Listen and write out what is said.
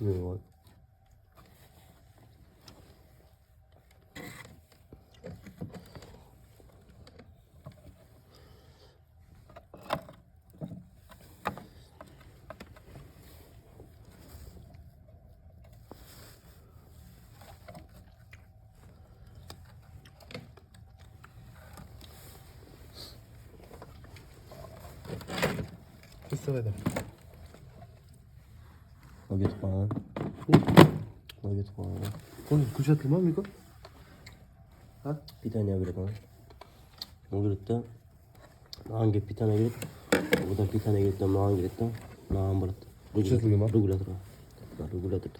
Yok. Isıraydı. O git bana. O git bana. Onu kuşatılma mı Miko? Ha? Bir tane yapayım bana. O girdi. Hangi bir tane girdi? Buradan bir tane girdi. Mağan girdi. Mağan bıraktı. Kuşatılma. Regulator. Regulator.